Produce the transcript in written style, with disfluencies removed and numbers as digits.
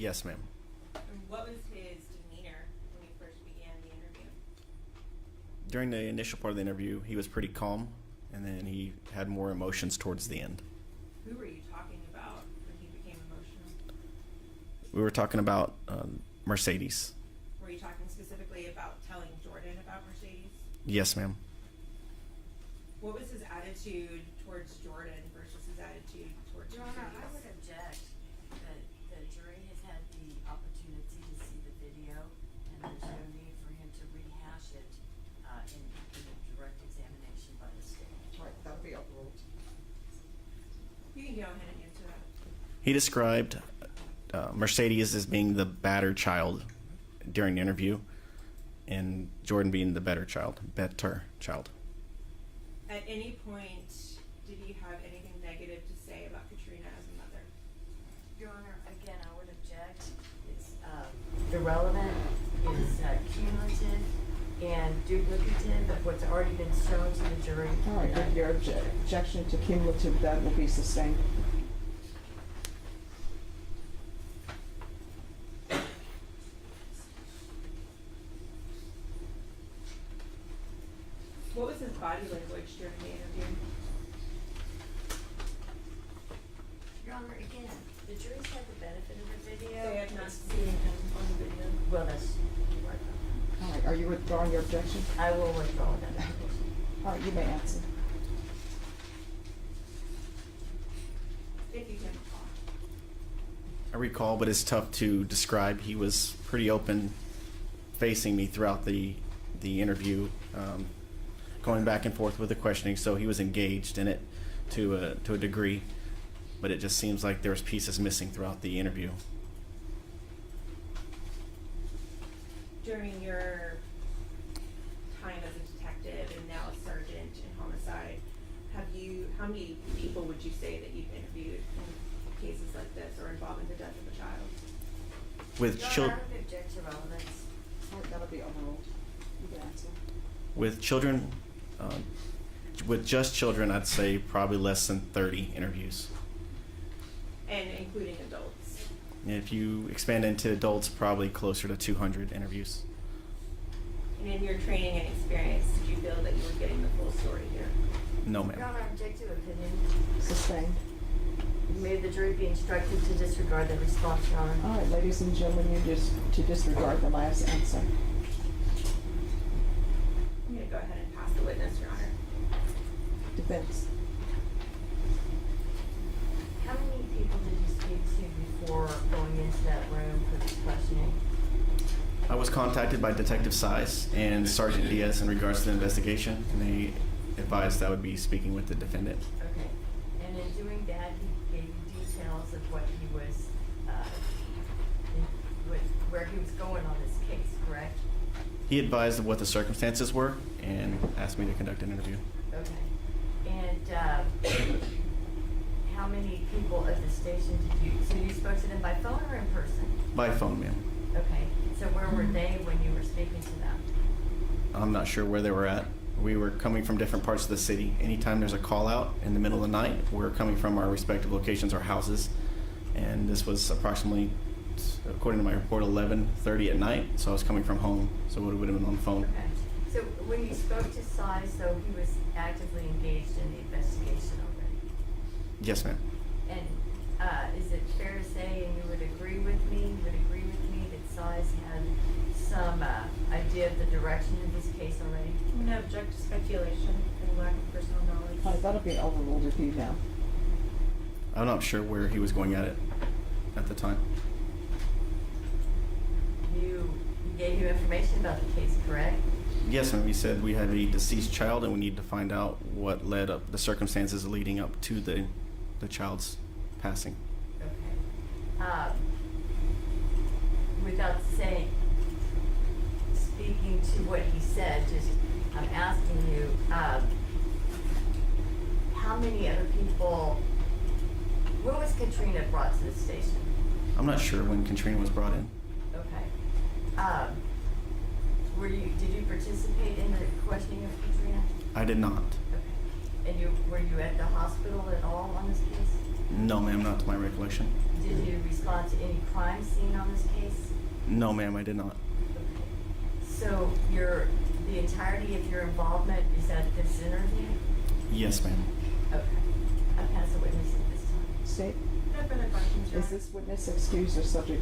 Yes, ma'am. And what was his demeanor when you first began the interview? During the initial part of the interview, he was pretty calm, and then he had more emotions towards the end. Who were you talking about when he became emotional? We were talking about Mercedes. Were you talking specifically about telling Jordan about Mercedes? Yes, ma'am. What was his attitude towards Jordan versus his attitude towards Your Mercedes? Honor, I would object that the jury has had the opportunity to see the video, and there's no need for him to rehash it in a direct examination by the state. All right, that'll be overruled. You can go ahead and answer that. He described Mercedes as being the battered child during the interview, and Jordan being the better child. At any point, did he have anything negative to say about Katrina as a mother? Your Honor, again, I would object. It's irrelevant, it's cumulative, and duplicative of what's already been shown to the jury. All right, if your objection to cumulative, that will be sustained. What was his body language during the interview? Your Honor, again, the jury's had the benefit of the video. They have not seen him on the video. Well, that's right. All right, are you withdrawing your objection? I will withdraw that application. All right, you may answer. If you can recall. I recall, but it's tough to describe. He was pretty open facing me throughout the interview, going back and forth with the questioning, so he was engaged in it to a degree, but it just seems like there's pieces missing throughout the interview. During your time as a detective and now a sergeant in homicide, how many people would you say that you've interviewed in cases like this or involving the death of a child? With Your Honor, I children. would object to relevance. All right, that'll be overruled. You can answer. With children, with just children, I'd say probably less than 30 interviews. And including adults? If you expand into adults, probably closer to 200 interviews. And in your training and experience, did you feel that you were getting the full story here? No, Your ma'am. Honor, I object to opinion. Sustained. May the jury be instructed to disregard the response, Your Honor. All right, ladies and gentlemen, you just to disregard the last answer. I'm going to go ahead and pass the witness, Your Honor. Defense. How many people did you speak to before going into that room for this questioning? I was contacted by Detective Size and Sergeant Diaz in regards to the investigation, and they advised I would be speaking with the defendant. Okay. And in doing that, he gave you details of what he was, where he was going on this case, correct? He advised of what the circumstances were and asked me to conduct an interview. Okay. And how many people at the station did so you spoke to them by phone or in person? By phone, ma'am. Okay. So where were they when you were speaking to them? I'm not sure where they were at. We were coming from different parts of the city. Anytime there's a call out in the middle of the night, we're coming from our respective locations or houses. And this was approximately, according to my report, 11:30 at night. So I was coming from home. So it would have been on the phone. Okay. So when you spoke to Size, though, he was actively engaged in the investigation already. Yes, ma'am. And is it fair to say, and you would agree with me, that Size had some idea of the direction of this case already? I'm going to object to speculation and lack of personal knowledge. All right, that'll be overruled if you now. I'm not sure where he was going at it at the time. He gave you information about the case, correct? Yes, ma'am. He said we had a deceased child and we need to find out what led up, the circumstances leading up to the child's passing. Okay. Without speaking to what he said, I'm asking you, how many other people, when was Katrina brought to the station? I'm not sure when Katrina was brought in. Okay. Did you participate in the questioning of Katrina? I did not. Okay. And were you at the hospital at all on this case? No, ma'am, not to my recollection. Did you respond to any crime scene on this case? No, ma'am, I did not. So the entirety of your involvement is at this interview? Yes, ma'am. Okay. I pass the witness at this time. State, No further questions, Your is Honor. this witness excused or subject